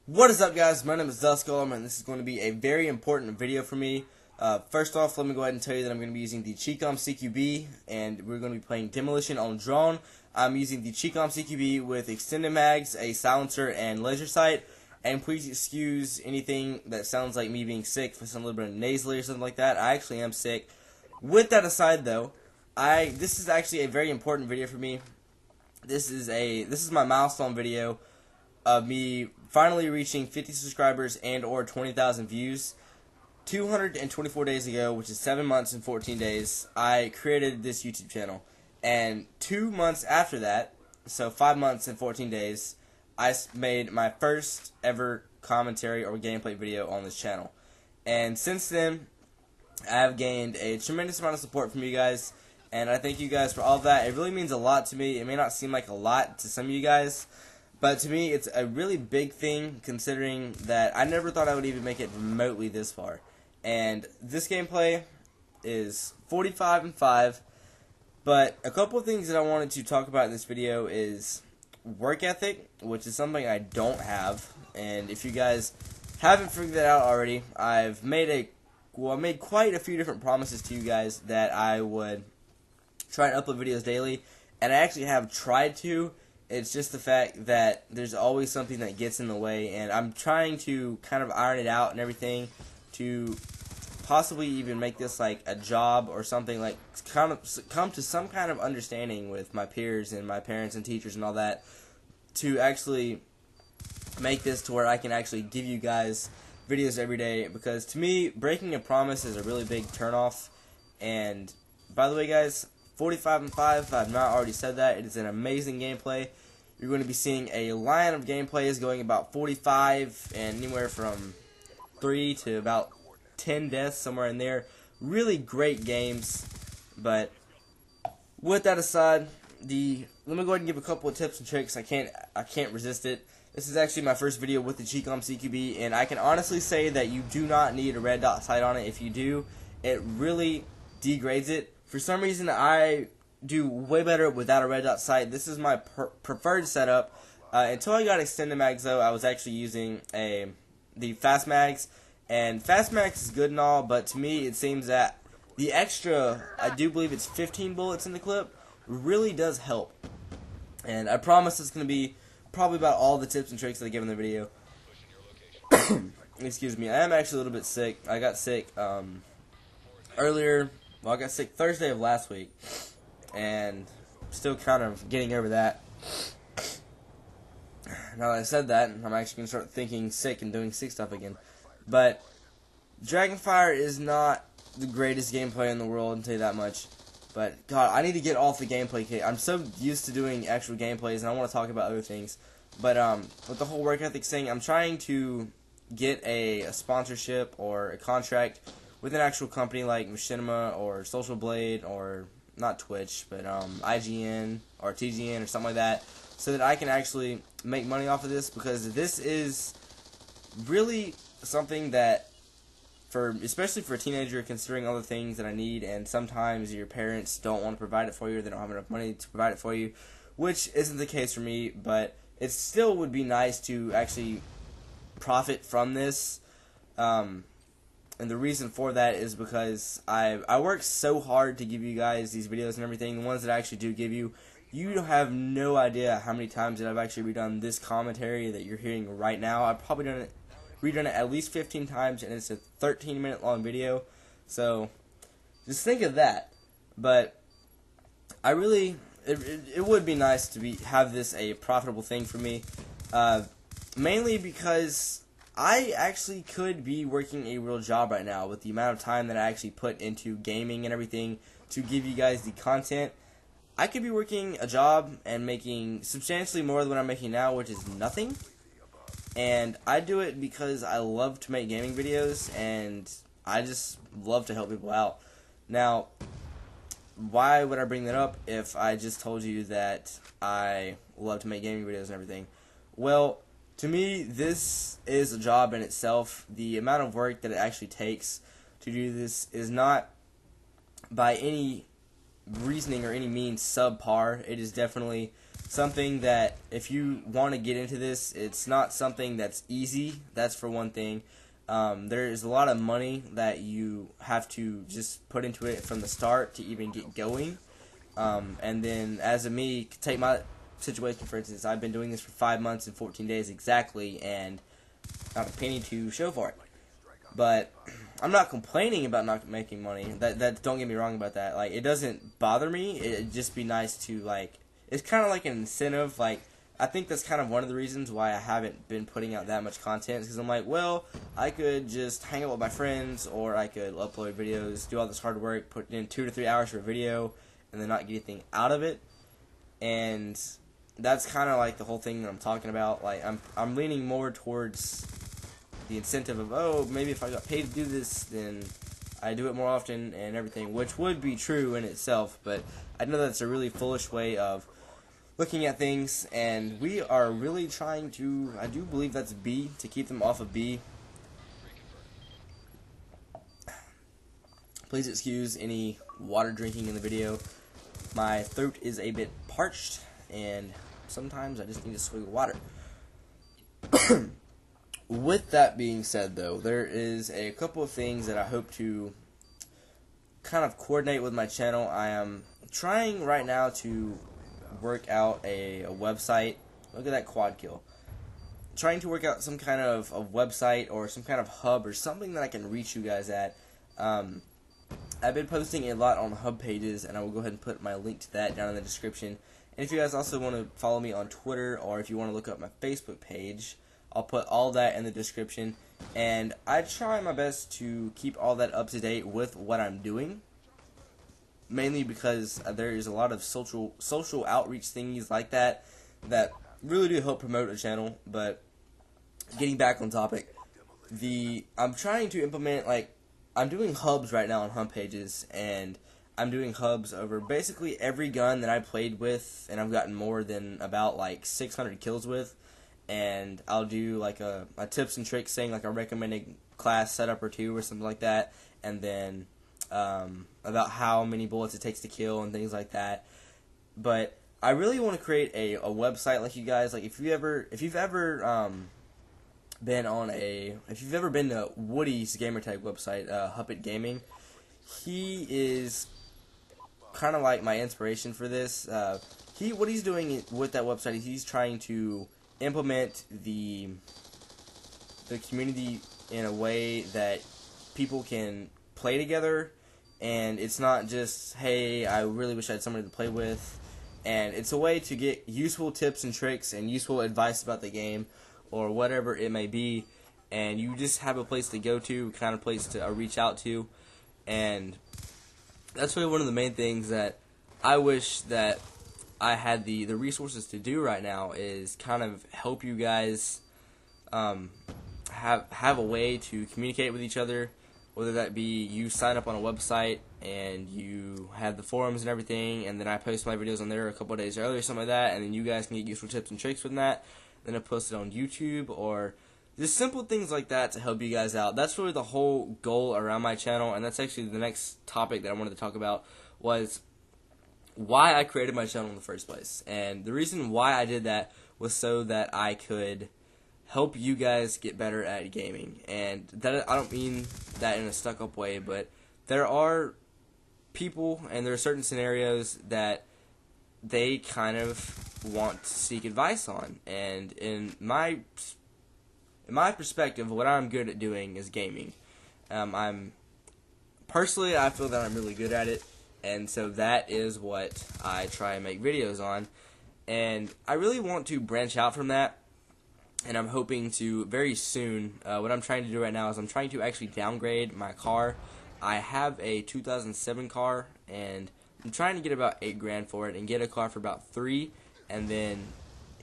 What is up, guys? My name is Duskull, and this is going to be a very important video for me. First off, let me go ahead and tell you that I'm going to be using the Chicom CQB, and we're going to be playing Demolition on Drone. I'm using the Chicom CQB with extended mags, a silencer, and laser sight. And please excuse anything that sounds like me being sick, if I sound a little bit nasally or something like that. I actually am sick. With that aside, though, this is actually a very important video for me. This is my milestone video of me finally reaching 50 subscribers and or 20,000 views. 224 days ago, which is 7 months and 14 days, I created this YouTube channel. And 2 months after that, so 5 months and 14 days, I made my first ever commentary or gameplay video on this channel. And since then, I have gained a tremendous amount of support from you guys, and I thank you guys for all of that. It really means a lot to me. It may not seem like a lot to some of you guys, but to me, it's a really big thing, considering that I never thought I would even make it remotely this far. And this gameplay is 45-5, but a couple of things that I wanted to talk about in this video is work ethic, which is something I don't have. And if you guys haven't figured that out already, I've made quite a few different promises to you guys that I would try and upload videos daily, and I actually have tried to. It's just the fact that there's always something that gets in the way, and I'm trying to kind of iron it out and everything to possibly even make this like a job or something, like kind of come to some kind of understanding with my peers and my parents and teachers and all that, to actually make this to where I can actually give you guys videos every day, because to me, breaking a promise is a really big turnoff. And by the way, guys, 45-5, if I've not already said that, it is an amazing gameplay. You're going to be seeing a line of gameplays going about 45 and anywhere from 3 to about 10 deaths, somewhere in there. Really great games. But with that aside, let me go ahead and give a couple of tips and tricks. I can't resist it. This is actually my first video with the Chicom CQB, and I can honestly say that you do not need a red dot sight on it. If you do, it really degrades it. For some reason, I do way better without a red dot sight. This is my preferred setup. Until I got extended mags, though, I was actually using the fast mags. And fast mags is good and all, but to me, it seems that the extra, I do believe it's 15 bullets in the clip, really does help. And I promise it's going to be probably about all the tips and tricks that I give in the video. Excuse me, I am actually a little bit sick. I got sick earlier. Well, I got sick Thursday of last week, and still kind of getting over that. Now that I said that, I'm actually going to start thinking sick and doing sick stuff again. But Dragonfire is not the greatest gameplay in the world, I'll tell you that much. But, God, I need to get off the gameplay kit. I'm so used to doing actual gameplays, and I want to talk about other things. But with the whole work ethic thing, I'm trying to get a sponsorship or a contract with an actual company like Machinima or Social Blade, or not Twitch, but IGN or TGN or something like that, so that I can actually make money off of this, because this is really something that, especially for a teenager, considering all the things that I need, and sometimes your parents don't want to provide it for you, or they don't have enough money to provide it for you, which isn't the case for me, but it still would be nice to actually profit from this. And the reason for that is because I work so hard to give you guys these videos and everything. The ones that I actually do give you, you have no idea how many times that I've actually redone this commentary that you're hearing right now. I've probably redone it at least 15 times, and it's a 13-minute long video. So just think of that. But I really, it would be nice to have this a profitable thing for me, mainly because I actually could be working a real job right now with the amount of time that I actually put into gaming and everything to give you guys the content. I could be working a job and making substantially more than what I'm making now, which is nothing. And I do it because I love to make gaming videos, and I just love to help people out. Now, why would I bring that up if I just told you that I love to make gaming videos and everything? Well, to me, this is a job in itself. The amount of work that it actually takes to do this is not by any reasoning or any means subpar. It is definitely something that if you want to get into this, it's not something that's easy. That's for one thing. There is a lot of money that you have to just put into it from the start to even get going. And then, as of me, take my situation for instance. I've been doing this for 5 months and 14 days exactly, and not a penny to show for it. But I'm not complaining about not making money. That don't get me wrong about that. Like, it doesn't bother me. It'd just be nice to, like, it's kind of like an incentive. Like, I think that's kind of one of the reasons why I haven't been putting out that much content, because I'm like, well, I could just hang out with my friends, or I could upload videos, do all this hard work, put in 2 to 3 hours for a video, and then not get anything out of it. And that's kind of like the whole thing that I'm talking about. Like, I'm leaning more towards the incentive of, oh, maybe if I got paid to do this, then I do it more often and everything, which would be true in itself, but I know that's a really foolish way of looking at things, and we are really trying to, I do believe that's B, to keep them off of B. Please excuse any water drinking in the video. My throat is a bit parched, and sometimes I just need a swig of water. With that being said, though, there is a couple of things that I hope to kind of coordinate with my channel. I am trying right now to work out a website. Look at that quad kill. Trying to work out some kind of a website or some kind of hub or something that I can reach you guys at. I've been posting a lot on hub pages, and I will go ahead and put my link to that down in the description. And if you guys also want to follow me on Twitter, or if you want to look up my Facebook page, I'll put all that in the description. And I try my best to keep all that up to date with what I'm doing, mainly because there is a lot of social outreach thingies like that that really do help promote a channel. But getting back on topic, I'm trying to implement, like, I'm doing hubs right now on hub pages, and I'm doing hubs over basically every gun that I played with, and I've gotten more than about like 600 kills with. And I'll do like a tips and tricks thing, like a recommended class setup or two or something like that, and then about how many bullets it takes to kill and things like that. But I really want to create a website like you guys. Like, if you've ever been to Woody's gamertag website, Huppet Gaming, he is kind of like my inspiration for this. What he's doing with that website is he's trying to implement the community in a way that people can play together, and it's not just, hey, I really wish I had somebody to play with. And it's a way to get useful tips and tricks and useful advice about the game or whatever it may be, and you just have a place to go to, kind of place to reach out to. And that's really one of the main things that I wish that I had the resources to do right now, is kind of help you guys have a way to communicate with each other, whether that be you sign up on a website and you have the forums and everything, and then I post my videos on there a couple of days earlier or something like that, and then you guys can get useful tips and tricks from that, then I post it on YouTube, or just simple things like that to help you guys out. That's really the whole goal around my channel, and that's actually the next topic that I wanted to talk about, was why I created my channel in the first place. And the reason why I did that was so that I could help you guys get better at gaming. And that, I don't mean that in a stuck-up way, but there are people and there are certain scenarios that they kind of want to seek advice on. And in my perspective, what I'm good at doing is gaming. Personally, I feel that I'm really good at it. And so that is what I try and make videos on. And I really want to branch out from that. And I'm hoping to very soon, what I'm trying to do right now is I'm trying to actually downgrade my car. I have a 2007 car, and I'm trying to get about $8 grand for it and get a car for about $3, and then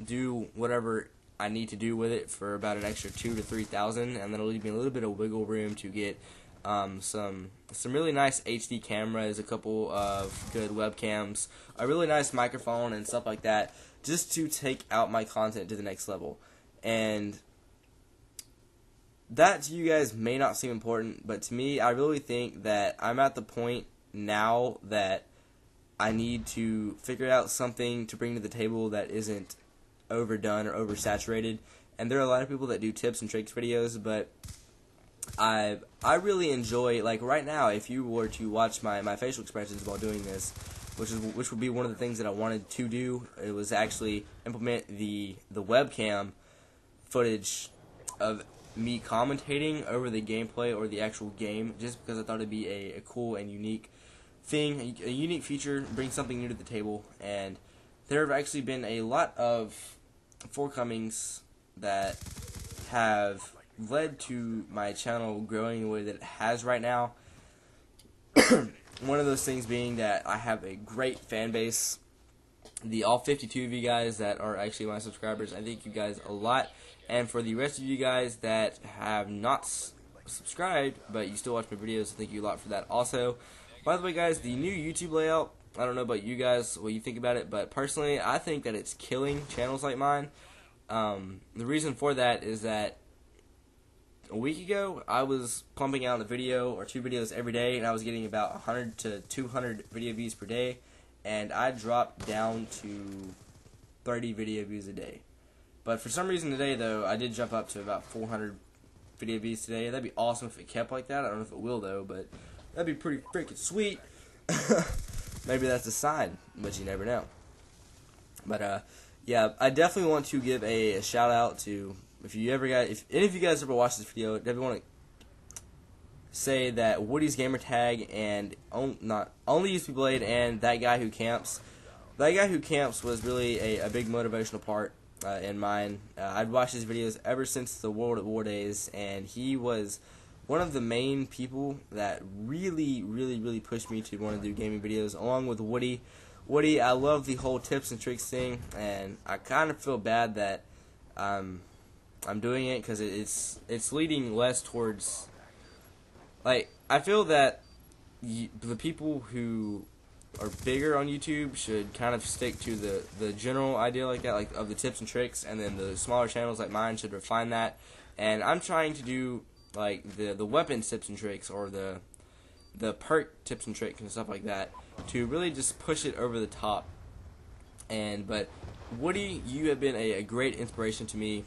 do whatever I need to do with it for about an extra $2,000 to $3,000, and then it'll leave me a little bit of wiggle room to get some really nice HD cameras, a couple of good webcams, a really nice microphone, and stuff like that, just to take out my content to the next level. And that to you guys may not seem important, but to me, I really think that I'm at the point now that I need to figure out something to bring to the table that isn't overdone or oversaturated. And there are a lot of people that do tips and tricks videos, but I really enjoy, like right now, if you were to watch my facial expressions while doing this, which would be one of the things that I wanted to do. It was actually implement the webcam footage of me commentating over the gameplay or the actual game, just because I thought it'd be a cool and unique thing, a unique feature, bring something new to the table. And there have actually been a lot of forthcomings that have led to my channel growing the way that it has right now. One of those things being that I have a great fan base. All 52 of you guys that are actually my subscribers, I thank you guys a lot. And for the rest of you guys that have not subscribed, but you still watch my videos, thank you a lot for that also. By the way, guys, the new YouTube layout, I don't know about you guys, what you think about it, but personally, I think that it's killing channels like mine. The reason for that is that a week ago, I was pumping out a video or 2 videos every day, and I was getting about 100 to 200 video views per day, and I dropped down to 30 video views a day. But for some reason today, though, I did jump up to about 400 video views today. That'd be awesome if it kept like that. I don't know if it will, though, but that'd be pretty freaking sweet. Maybe that's a sign, but you never know. But, yeah, I definitely want to give a shout out to, if any of you guys ever watched this video, I definitely want to say that Woody's Gamertag and not only used to be Blade and that guy who camps. That guy who camps was really a big motivational part in mine. I'd watched his videos ever since the World at War days, and he was one of the main people that really pushed me to want to do gaming videos, along with Woody. Woody, I love the whole tips and tricks thing, and I kind of feel bad that I'm doing it because it's leading less towards, like, I feel that the people who are bigger on YouTube should kind of stick to the general idea like that, like of the tips and tricks, and then the smaller channels like mine should refine that. And I'm trying to do like the weapon tips and tricks, or the perk tips and tricks and stuff like that, to really just push it over the top. But Woody, you have been a great inspiration to me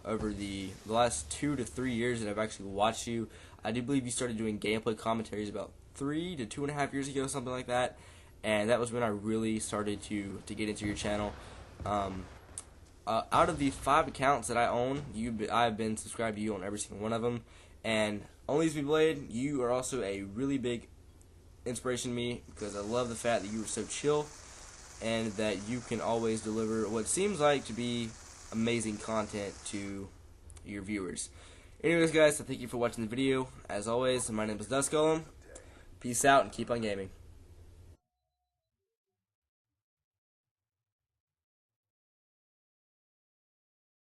over the last 2 to 3 years that I've actually watched you. I do believe you started doing gameplay commentaries about 3 to 2.5 years ago, something like that, and that was when I really started to get into your channel. Out of the 5 accounts that I own, I've been subscribed to you on every single one of them, and Only Be Blade, you are also a really big inspiration to me, because I love the fact that you are so chill and that you can always deliver what seems like to be amazing content to your viewers. Anyways, guys, so thank you for watching the video. As always, my name is Dust Golem. Peace out and keep on gaming.